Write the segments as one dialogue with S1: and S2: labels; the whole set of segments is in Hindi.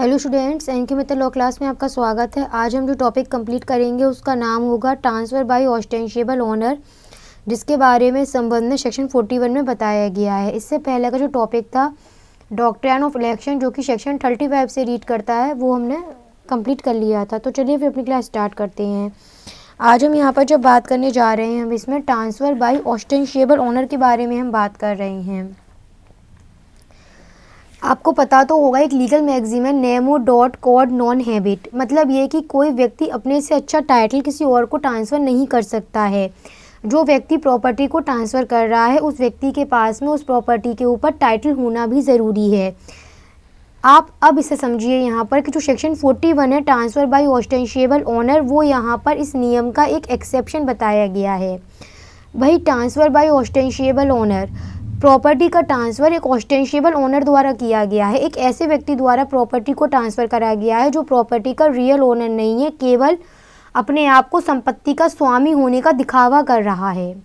S1: Hello students, N K Mittal law class में आपका स्वागत है। आज हम जो टॉपिक कंप्लीट करेंगे उसका नाम होगा ट्रांसफ़र बाय ऑस्टेंशिएबल ओनर, जिसके बारे में संबंध में सेक्शन 41 में बताया गया है। इससे पहले का जो टॉपिक था डॉक्ट्रिन ऑफ इलेक्शन, जो कि सेक्शन 35 से रीड करता है, वो हमने कंप्लीट कर लिया था। तो चलिए फिर अपनी क्लास स्टार्ट करते हैं। आज हम यहाँ पर जब बात करने जा रहे हैं, हम इसमें ट्रांसफ़र बाय ऑस्टेंशिएबल ओनर के बारे में हम बात कर रहे हैं। आपको पता तो होगा, एक लीगल मैगजीम है nemo dat quod non habet. मतलब ये कि कोई व्यक्ति अपने से अच्छा टाइटल किसी और को ट्रांसफ़र नहीं कर सकता है। जो व्यक्ति प्रॉपर्टी को ट्रांसफ़र कर रहा है, उस व्यक्ति के पास में उस प्रॉपर्टी के ऊपर टाइटल होना भी ज़रूरी है। आप अब इसे समझिए यहाँ पर कि जो सेक्शन 41 है ट्रांसफ़र बाय ऑस्टेंशिएबल ओनर, वो यहाँ पर इस नियम का एक एक्सेप्शन बताया गया है। भाई ट्रांसफ़र बाय ऑस्टेंशिएबल ओनर, प्रॉपर्टी का ट्रांसफ़र एक ऑस्टेंशिएबल ओनर द्वारा किया गया है। एक ऐसे व्यक्ति द्वारा प्रॉपर्टी को ट्रांसफ़र करा गया है जो प्रॉपर्टी का रियल ओनर नहीं है, केवल अपने आप को संपत्ति का स्वामी होने का दिखावा कर रहा है।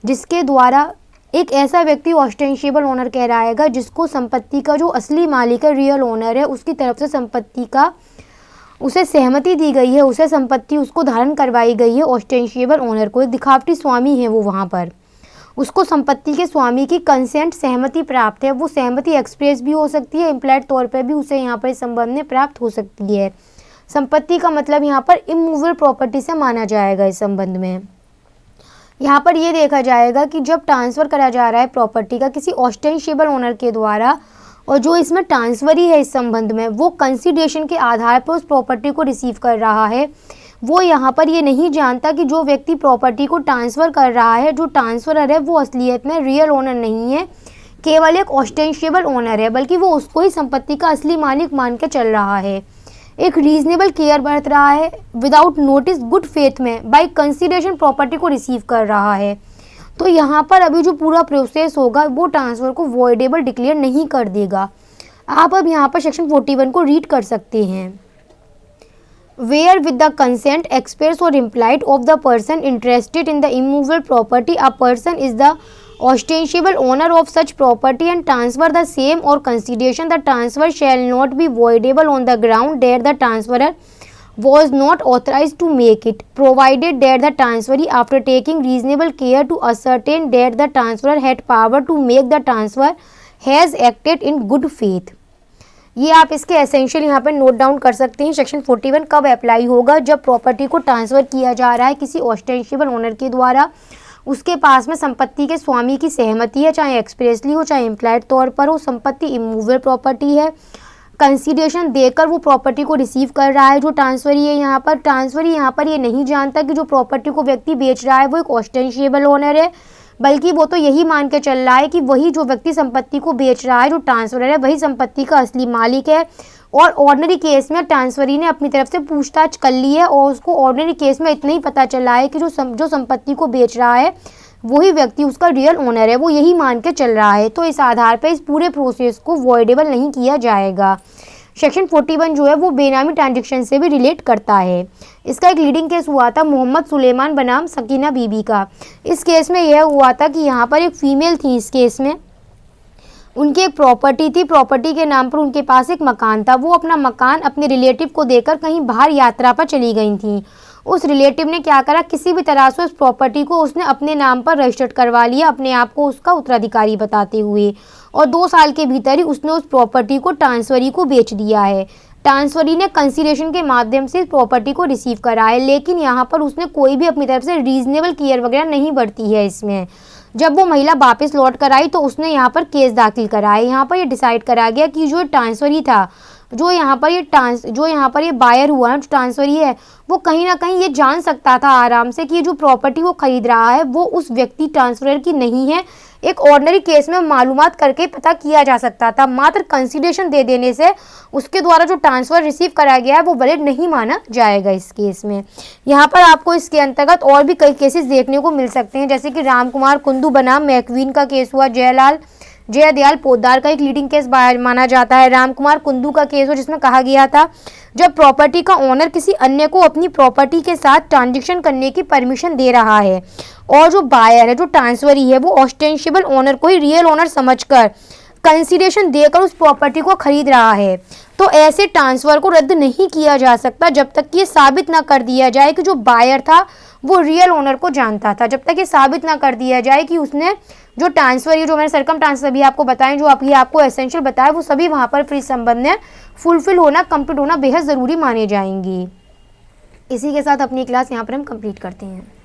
S1: जिसके द्वारा एक ऐसा व्यक्ति ऑस्टेंशिएबल ओनर कहलाएगा जिसको संपत्ति का जो असली मालिक है, रियल ओनर है, उसकी तरफ से संपत्ति का उसे सहमति दी गई है, उसे संपत्ति उसको धारण करवाई गई है। ऑस्टेंशिएबल ओनर को एक दिखावटी स्वामी है, वो वहाँ पर उसको संपत्ति के स्वामी की कंसेंट, सहमति प्राप्त है। वो सहमति एक्सप्रेस भी हो सकती है, इम्प्लाइड तौर पर भी उसे यहाँ पर इस संबंध में प्राप्त हो सकती है। संपत्ति का मतलब यहाँ पर इमूवेबल प्रॉपर्टी से माना जाएगा। इस संबंध में यहाँ पर ये देखा जाएगा कि जब ट्रांसफ़र करा जा रहा है प्रॉपर्टी का किसी ऑस्टेंशिएबल ओनर के द्वारा, और जो इसमें ट्रांसफ़री है इस संबंध में, वो कंसिडरेशन के आधार पर उस प्रॉपर्टी को रिसीव कर रहा है। वो यहाँ पर ये नहीं जानता कि जो व्यक्ति प्रॉपर्टी को ट्रांसफ़र कर रहा है, जो ट्रांसफरर है, वो असलियत में रियल ओनर नहीं है, केवल एक ऑस्टेंशिएबल ओनर है, बल्कि वो उसको ही संपत्ति का असली मालिक मान के चल रहा है। एक रीजनेबल केयर बरत रहा है, विदाउट नोटिस गुड फेथ में बाय कंसिडरेशन प्रॉपर्टी को रिसीव कर रहा है। तो यहाँ पर अभी जो पूरा प्रोसेस होगा वो ट्रांसफ़र को वॉइडेबल डिक्लेयर नहीं कर देगा। आप अब यहाँ पर सेक्शन 41 को रीड कर सकते हैं। Where with the consent express or implied of the person interested in the immovable property, a person is the ostensible owner of such property and transfer the same or consideration, the transfer shall not be voidable on the ground that the transferor was not authorized to make it, provided that the transferee, after taking reasonable care to ascertain that the transferor had power to make the transfer, has acted in good faith। ये आप इसके एसेंशियल यहाँ पर नोट डाउन कर सकते हैं। सेक्शन 41 कब अप्लाई होगा? जब प्रॉपर्टी को ट्रांसफ़र किया जा रहा है किसी ऑस्टेंशिएबल ओनर के द्वारा, उसके पास में संपत्ति के स्वामी की सहमति है, चाहे एक्सप्रेसली हो चाहे इम्प्लाइड तौर पर हो, संपत्ति इमूवेबल प्रॉपर्टी है, कंसीडरेशन देकर वो प्रॉपर्टी को रिसीव कर रहा है। जो ट्रांसफरी है यहाँ पर, ट्रांसफरी यहाँ पर ये नहीं जानता कि जो प्रॉपर्टी को व्यक्ति बेच रहा है वो एक ऑस्टेंशिएबल ओनर है, बल्कि वो तो यही मान के चल रहा है कि वही जो व्यक्ति संपत्ति को बेच रहा है, जो ट्रांसफरर है, वही संपत्ति का असली मालिक है। और ऑर्डिनरी केस में ट्रांसफरी ने अपनी तरफ से पूछताछ कर ली है और उसको ऑर्डिनरी केस में इतना ही पता चला है कि जो संपत्ति को बेच रहा है वही व्यक्ति उसका रियल ओनर है, वो यही मान के चल रहा है। तो इस आधार पर इस पूरे प्रोसेस को वॉइडेबल नहीं किया जाएगा। सेक्शन 41 जो है वो बेनामी ट्रांजेक्शन से भी रिलेट करता है। इसका एक लीडिंग केस हुआ था मोहम्मद सुलेमान बनाम सकीना बीबी का। इस केस में यह हुआ था कि यहाँ पर एक फ़ीमेल थी। इस केस में उनकी एक प्रॉपर्टी थी, प्रॉपर्टी के नाम पर उनके पास एक मकान था। वो अपना मकान अपने रिलेटिव को देकर कहीं बाहर यात्रा पर चली गई थी। उस रिलेटिव ने क्या करा, किसी भी तरह से उस प्रॉपर्टी को उसने अपने नाम पर रजिस्टर्ड करवा लिया, अपने आप को उसका उत्तराधिकारी बताते हुए, और 2 साल के भीतर ही उसने उस प्रॉपर्टी को ट्रांसफरी को बेच दिया है। ट्रांसफरी ने कंसीडरेशन के माध्यम से इस प्रॉपर्टी को रिसीव करा है, लेकिन यहाँ पर उसने कोई भी अपनी तरफ से रीजनेबल केयर वगैरह नहीं बरती है। इसमें जब वो महिला वापस लौट कर आई तो उसने यहाँ पर केस दाखिल करा है। यहाँ पर ये डिसाइड करा गया कि जो ट्रांसफरी था, जो यहाँ पर ये बायर हुआ ना, जो ट्रांसफरी है, वो कहीं ना कहीं ये जान सकता था आराम से कि जो प्रॉपर्टी वो खरीद रहा है वो उस व्यक्ति ट्रांसफरर की नहीं है। एक ऑर्डिनरी केस में मालूमात करके पता किया जा सकता था। मात्र कंसीडरेशन दे देने से उसके द्वारा जो ट्रांसफ़र रिसीव करा गया है वो वैलिड नहीं माना जाएगा। इस केस में यहाँ पर आपको इसके अंतर्गत और भी कई केसेस देखने को मिल सकते हैं, जैसे कि रामकुमार कुंदू बनाम मैक्वीन का केस हुआ। जयदयाल पोद्दार का एक लीडिंग केस माना जाता है। रामकुमार कुंदू का केस हो जिसमें कहा गया था जब प्रॉपर्टी का ओनर किसी अन्य को अपनी प्रॉपर्टी के साथ ट्रांजेक्शन करने की परमिशन दे रहा है और जो बायर है, जो ट्रांसफरी है, वो ऑस्टेंशिएबल ओनर को ही रियल ओनर समझकर कंसिडरेशन देकर उस प्रॉपर्टी को खरीद रहा है, तो ऐसे ट्रांसफ़र को रद्द नहीं किया जा सकता जब तक कि ये साबित ना कर दिया जाए कि जो बायर था वो रियल ओनर को जानता था। जब तक ये साबित ना कर दिया जाए कि उसने जो ट्रांसफ़र, ये जो मैंने सरकम ट्रांसफ़र भी आपको बताएं, जो आपको एसेंशियल बताया, वो सभी वहाँ पर फ्री संबंध में फुलफिल होना, कंप्लीट होना बेहद ज़रूरी माने जाएंगी। इसी के साथ अपनी क्लास यहाँ पर हम कंप्लीट करते हैं।